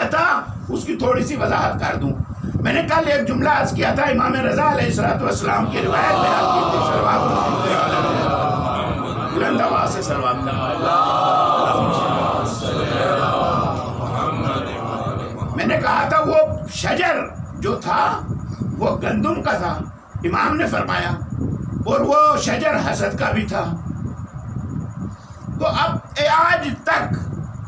کیا تھا اس کی تھوڑی سی وضاحت کر دوں. میں نے کل ایک جملہ عرض کیا تھا امام رضا علیہ السلام کی روایت بیان کی تھی. صلوات بلند آواز سے صلوات میں نے کہا تھا وہ شجر جو تھا وہ گندم کا تھا امام نے فرمایا, اور وہ شجر حسد کا بھی تھا. تو اب آج تک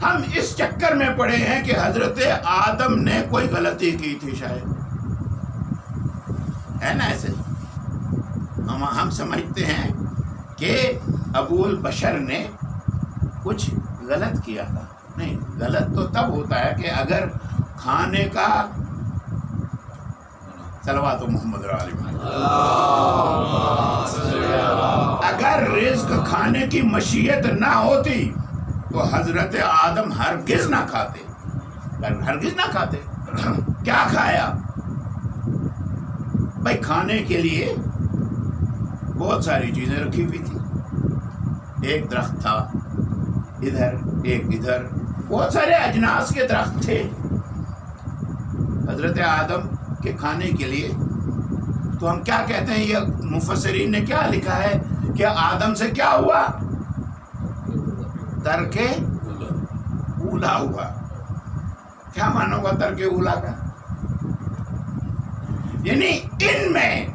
ہم اس چکر میں پڑے ہیں کہ حضرت آدم نے کوئی غلطی کی تھی شاید, ہے نا ایسے ہم سمجھتے ہیں کہ ابو البشر نے کچھ غلط کیا تھا. نہیں, غلط تو تب ہوتا ہے کہ اگر کھانے کا صلوات محمد علیہ اگر رزق کھانے کی مشیت نہ ہوتی تو حضرت آدم ہرگز نہ کھاتے. کیا کھایا بھائی؟ کھانے کے لیے بہت ساری چیزیں رکھی ہوئی تھی. ایک درخت تھا ادھر, ایک ادھر, بہت سارے اجناس کے درخت تھے حضرت آدم کے کھانے کے لیے. تو ہم کیا کہتے ہیں, یہ مفسرین نے کیا لکھا ہے کہ آدم سے کیا ہوا؟ ترک اولا ہوا. کیا مانو گا ترک اولا کا؟ یعنی ان میں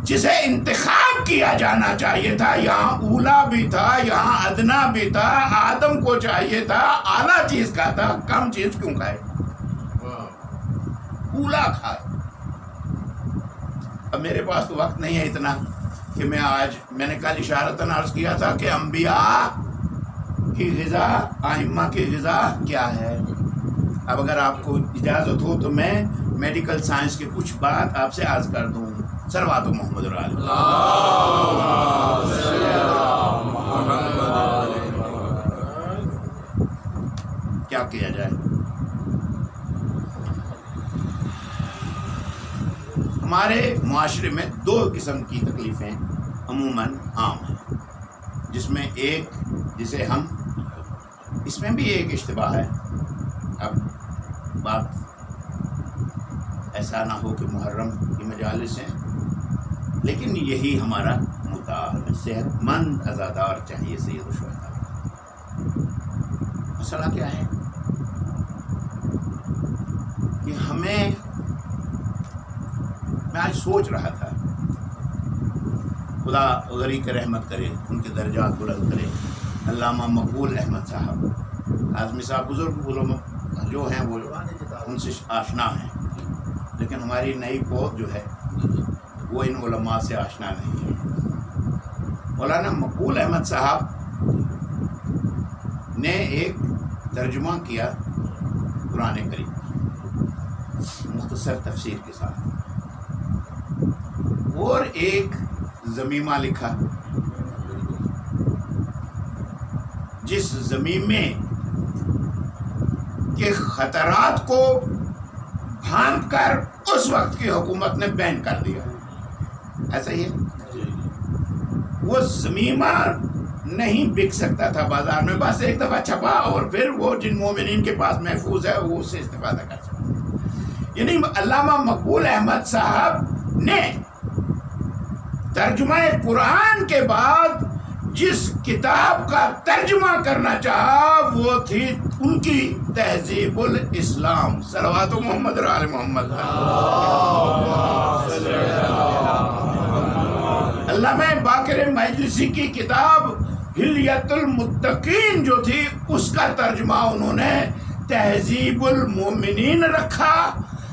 جسے انتخاب کیا جانا چاہیے تھا, یہاں اولا بھی تھا, یہاں ادنا بھی تھا. آدم کو چاہیے تھا اعلیٰ چیز کھاتا, کم چیز کیوں کھائے؟ اولا کھائے. اب میرے پاس تو وقت نہیں ہے اتنا کہ میں نے کل اشارتاً عرض کیا تھا کہ انبیاء کی غذا, ائمہ کی غذا کیا ہے. اب اگر آپ کو اجازت ہو تو میں میڈیکل سائنس کی کچھ بات آپ سے عرض کر دوں. صلوات محمد علیہ. کیا کیا جائے؟ ہمارے معاشرے میں دو قسم کی تکلیفیں عموماً عام ہیں, جس میں ایک جسے ہم, اس میں بھی ایک اشتباہ ہے. اب بات ایسا نہ ہو کہ محرم کی مجالس ہیں, لیکن یہی ہمارا مدعا ہے. صحت مند عزادار چاہیے سید الشہداء. مسئلہ کیا ہے کہ میں آج سوچ رہا تھا, خدا غری کے رحمت کرے, ان کے درجات بلند کرے. علامہ مقبول احمد صاحب, اعظمی صاحب بزرگ علماء جو ہیں وہ ان سے آشنا ہیں, لیکن ہماری نئی پوت جو ہے وہ ان علماء سے آشنا نہیں ہے. مولانا مقبول احمد صاحب نے ایک ترجمہ کیا قرآن کریم مختصر تفسیر کے ساتھ, اور ایک ضمیمہ لکھا جس ضمیمے کے خطرات کو بھانپ کر اس وقت کی حکومت نے بین کر دیا. ایسا ہی ہے, وہ ضمیمہ نہیں بک سکتا تھا بازار میں, بس ایک دفعہ چھپا اور پھر وہ جن مومنین کے پاس محفوظ ہے وہ اس سے استفادہ کر سکتا. یعنی علامہ مقبول احمد صاحب نے ترجمہ قرآن کے بعد جس کتاب کا ترجمہ کرنا چاہا وہ تھی ان کی تہذیب الاسلام. صلوات محمد علی محمد. علامہ باقر مجلسی کی کتاب حلیت المتقین جو تھی اس کا ترجمہ انہوں نے تہذیب المومنین رکھا,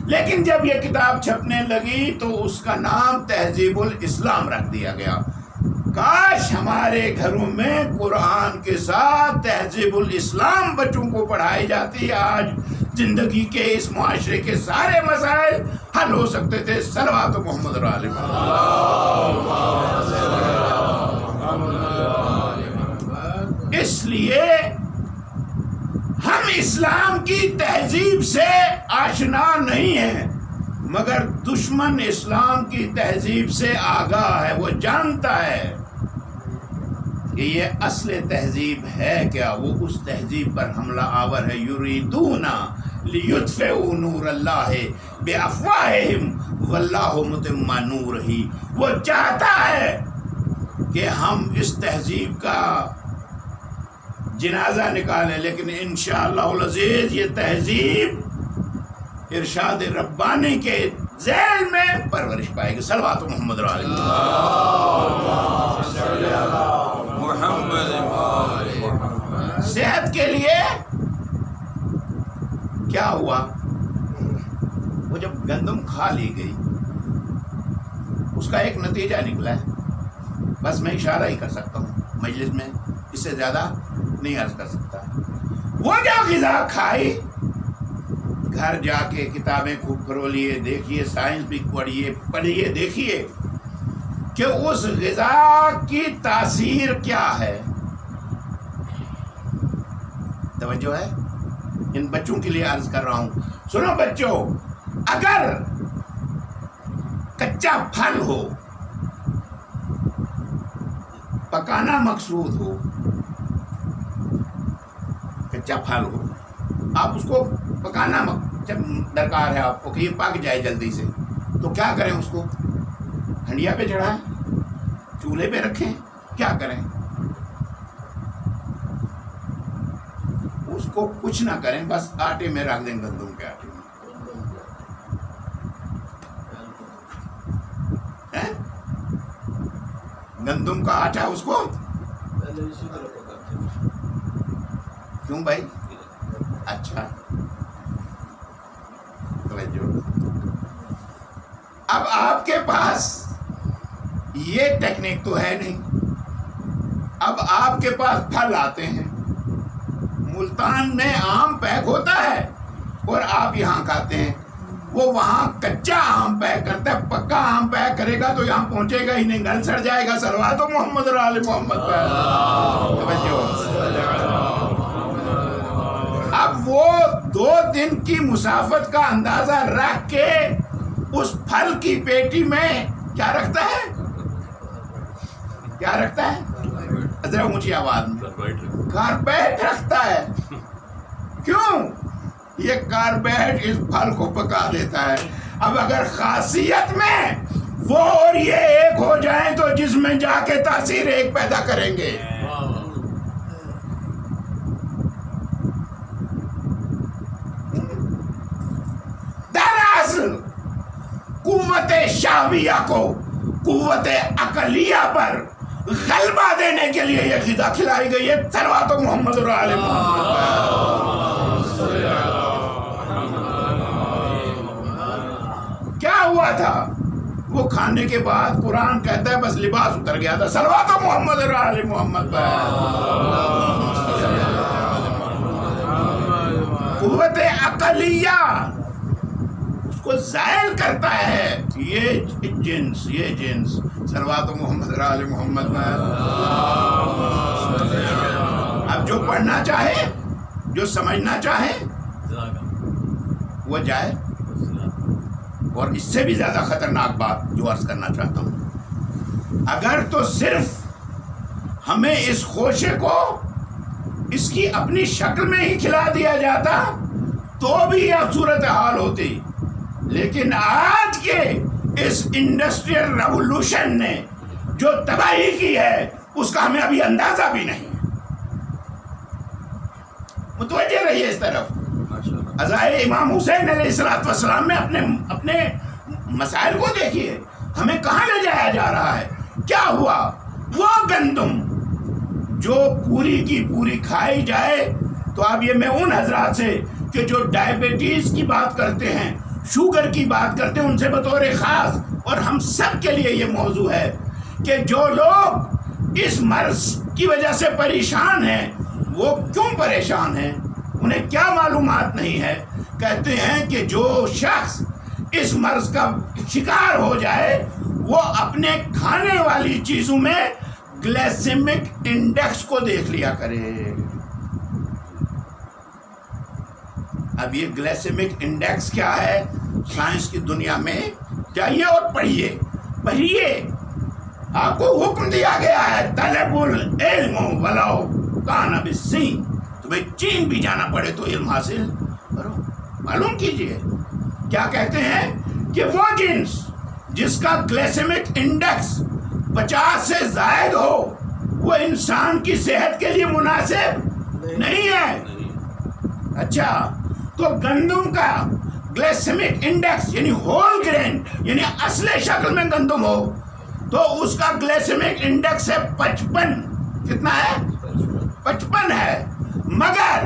لیکن جب یہ کتاب چھپنے لگی تو اس کا نام تہذیب الاسلام رکھ دیا گیا. کاش ہمارے گھروں میں قرآن کے ساتھ تہذیب الاسلام بچوں کو پڑھائی جاتی, آج زندگی کے اس معاشرے کے سارے مسائل حل ہو سکتے تھے. صلوات محمد علیہ. اس لیے ہم اسلام کی تہذیب سے آشنا نہیں ہیں, مگر دشمن اسلام کی تہذیب سے آگاہ ہے. وہ جانتا ہے کہ یہ اصل تہذیب ہے کیا, وہ اس تہذیب پر حملہ آور ہے. یریدون لیطفئوا نور اللہ بافواہہم واللہ متم نورہ. وہ چاہتا ہے کہ ہم اس تہذیب کا جنازہ نکالیں، لیکن انشاءاللہ العزیز یہ تہذیب ارشاد ربانی کے ذیل میں پرورش پائے گی. صلوات محمد علیہ محمد. صحت کے لیے کیا ہوا؟ وہ جب گندم کھا لی گئی اس کا ایک نتیجہ نکلا ہے، بس میں اشارہ ہی کر سکتا ہوں مجلس میں، اس سے زیادہ نہیں عرض کر سکتا. وہ جو غذا کھائی، گھر جا کے کتابیں خوب پھرولیے، دیکھیے، سائنس بھی پڑھیے دیکھیے کہ اس غذا کی تاثیر کیا ہے. توجہ ہے؟ ان بچوں کے لیے عرض کر رہا ہوں. سنو بچوں، اگر کچا پھل ہو، پکانا مقصود ہو، کچا پھل ہو، آپ اس کو پکانا درکار ہے آپ کو کہ یہ پک جائے جلدی سے، تو کیا کریں؟ اس کو ہنڈیا پہ چڑھائیں، چولہے پہ رکھیں، کیا کریں؟ اس کو کچھ نہ کریں، بس آٹے میں رکھ دیں، گندم کے آٹے میں. گندم کا آٹا اس کو کیوں بھائی؟ اچھا، اب آپ کے پاس یہ ٹیکنیک تو ہے نہیں. اب آپ کے پاس پھل آتے ہیں، ملتان میں آم پیک ہوتا ہے اور آپ یہاں کھاتے ہیں. وہ وہاں کچا آم پیک کرتا ہے، پکا آم پیک کرے گا تو یہاں پہنچے گا ہی نہیں، گل سڑ جائے گا. صلوات محمد علی محمد. اب وہ 2 دن کی مسافت کا اندازہ رکھ کے اس پھل کی پیٹی میں کیا رکھتا ہے؟ کیا رکھتا ہے؟ ذرا اونچی آواز میں. کاربیٹ رکھتا ہے. کیوں؟ یہ کاربیٹ اس پھل کو پکا دیتا ہے. اب اگر خاصیت میں وہ اور یہ ایک ہو جائیں تو جس میں جا کے تاثیر ایک پیدا کریں گے. دراصل قوت شہویہ کو قوت عقلیہ پر غلبہ دینے کے لیے یہ غذا کھلائی گئی ہے. صلوات محمد علیہ محمد. کیا ہوا تھا؟ وہ کھانے کے بعد قرآن کہتا ہے بس لباس اتر گیا تھا. صلوات محمد علیہ محمد. قوت عقلیہ اس کو زائل کرتا ہے. یہ جنس صلوات محمد علیہ محمد. اب جو پڑھنا چاہے، جو سمجھنا چاہے وہ جائے. اور اس سے بھی زیادہ خطرناک بات جو عرض کرنا چاہتا ہوں، اگر تو صرف ہمیں اس خوشے کو اس کی اپنی شکل میں ہی کھلا دیا جاتا تو بھی یہ صورتحال ہوتی. لیکن آج کے اس انڈسٹریل ریولوشن نے جو تباہی کی ہے اس کا ہمیں ابھی اندازہ بھی نہیں. متوجہ رہیے اس طرف. عزائر امام حسین علیہ السلام میں اپنے مسائل کو دیکھیے، ہمیں کہاں لے جایا جا رہا ہے. کیا ہوا؟ وہ گندم جو پوری کی پوری کھائی جائے تو اب یہ میں ان حضرات سے کہ جو ڈائبٹیز کی بات کرتے ہیں، شوگر کی بات کرتے ہیں، ان سے بطور خاص اور ہم سب کے لیے یہ موضوع ہے کہ جو لوگ اس مرض کی وجہ سے پریشان ہیں، وہ کیوں پریشان ہیں؟ انہیں کیا معلومات نہیں ہے. کہتے ہیں کہ جو شخص اس مرض کا شکار ہو جائے وہ اپنے کھانے والی چیزوں میں گلیسیمک انڈیکس کو دیکھ لیا کرے. اب یہ گلیسیمک انڈیکس کیا ہے سائنس کی دنیا میں؟ جائیے اور پڑھیے. آپ کو حکم دیا گیا ہے طلب العلم ولو کان بالصین. تمہیں چین بھی جانا پڑے تو علم حاصل کرو. معلوم کیجئے کیا کہتے ہیں کہ وہ جنس جس کا گلیسیمک انڈیکس 50 سے زائد ہو وہ انسان کی صحت کے لیے مناسب نہیں ہے. اچھا تو گندم کا گلیسیمک انڈیکس یعنی ہول گرین یعنی اصل شکل میں گندم ہو تو اس کا گلیسیمک انڈیکس ہے 55. کتنا ہے؟ 55 ہے. مگر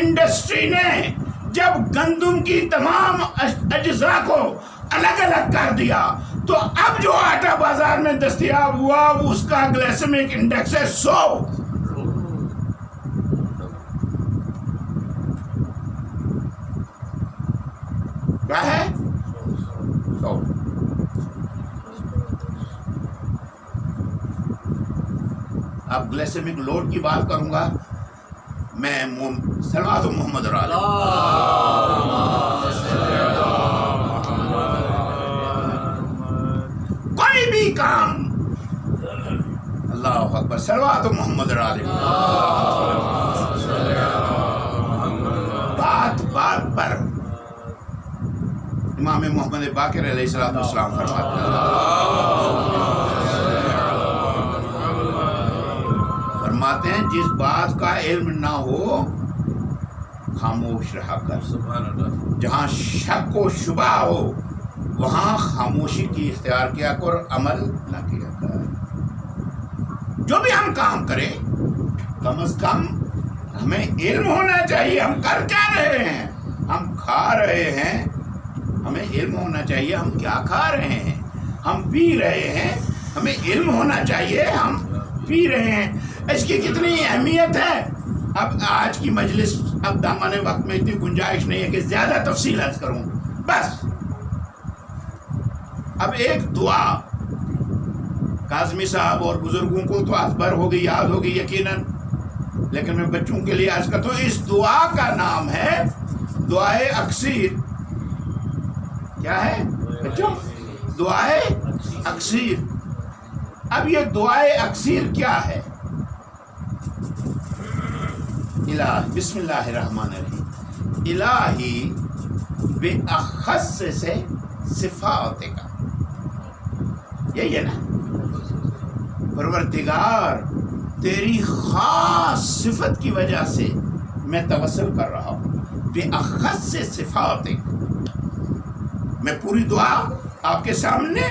انڈسٹری نے جب گندم کی تمام اجزاء کو الگ الگ کر دیا تو اب جو آٹا بازار میں دستیاب ہوا اس کا گلیسیمک انڈیکس ہے 100. کیا ہے؟ 100. اب گلیسیمک لوڈ کی بات کروں گا میں. صلوات محمد علیہ. کوئی بھی کام اللہ اکبر صلوات محمد علیہ بات بات پر امام محمد باقر علیہ السلام فرماتے ہیں جس بات کا علم نہ ہو خاموش رہا کر. سبحان اللہ. جہاں شک و شبہ ہو وہاں خاموشی کی اختیار کیا کر عمل نہ کیا کر. جو بھی ہم کام کریں کم از کم ہمیں علم ہونا چاہیے ہم کر کیا رہے ہیں. ہم کھا رہے ہیں ہمیں علم ہونا چاہیے ہم کیا کھا رہے ہیں. ہم پی رہے ہیں ہمیں علم ہونا چاہیے ہم پی رہے ہیں. اس کی کتنی اہمیت ہے. اب آج کی مجلس اب دامن وقت میں اتنی گنجائش نہیں ہے کہ زیادہ تفصیل عرض کروں. بس اب ایک دعا کاظمی صاحب اور بزرگوں کو تو ازبر ہوگی یاد ہوگی یقیناً لیکن میں بچوں کے لیے عرض کرتا ہوں. اس دعا کا نام ہے دعائے اکثیر. کیا ہے بچوں؟ دعائے اکثیر. اب یہ دعائے اکثیر کیا ہے؟ بسم اللہ الرحمن الرحیم. الہی بے اخص سے صفات کا یہی ہے نا. پروردگار تیری خاص صفت کی وجہ سے میں توسل کر رہا ہوں. بے اخص سے صفات میں پوری دعا آپ کے سامنے.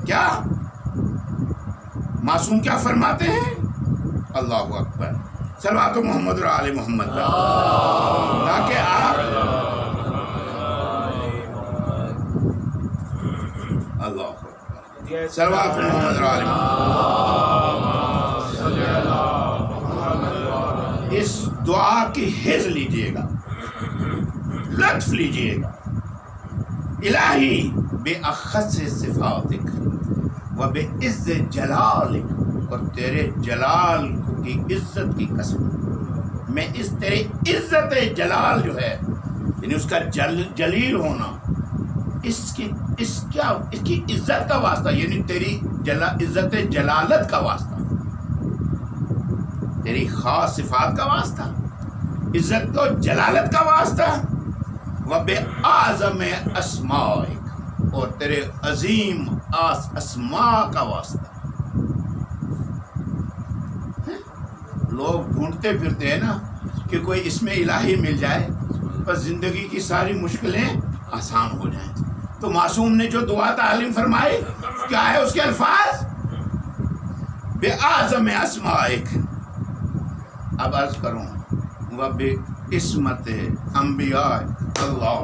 کیا معصوم کیا فرماتے ہیں؟ اللہ اکبر صلوات محمد و آل محمد تاکہ آپ اللہ صلوات محمد و آل محمد. اس دعا کی حظ لیجئے گا لطف لیجئے گا. الہی بے اخص صفاتک و بے عزت جلالک اور تیرے جلال کی عزت کی قسم میں اس تیرے عزت جلال جو ہے یعنی اس کا جلیل ہونا اس کی عزت کا واسطہ یعنی تیری عزت جلالت کا واسطہ تیری خاص صفات کا واسطہ عزت و جلالت کا واسطہ و بے اعظم اسمائک اور تیرے عظیم اسماء کا واسطہ. لوگ ڈھونڈتے پھرتے ہیں نا کہ کوئی اس میں الہی مل جائے بس زندگی کی ساری مشکلیں آسان ہو جائیں. تو معصوم نے جو دعا تعلیم فرمائی کیا ہے اس کے الفاظ؟ بے اعظم اسمائک. اب عرض کروں وہ بے عصمت انبیاء. اللہ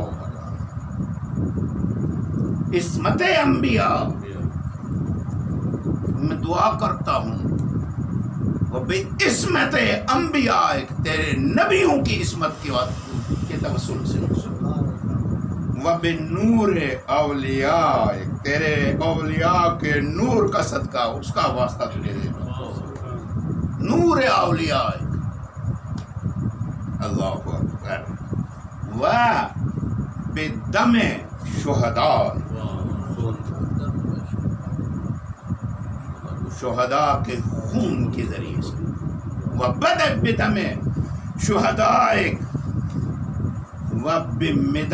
عصمت انبیاء میں دعا کرتا ہوں وہ بے عصمت انبیاء تیرے نبیوں کی عصمت کے توسل سے وہ بے نور اولیاء تیرے اولیاء کے نور کا صدقہ اس کا واسطہ تجھے دے دو. نور اولیاء اللہ اکبر. و بے دم شہداء شہداء کے خون کے ذریعے سے. و بد بدم شہداء و بمداد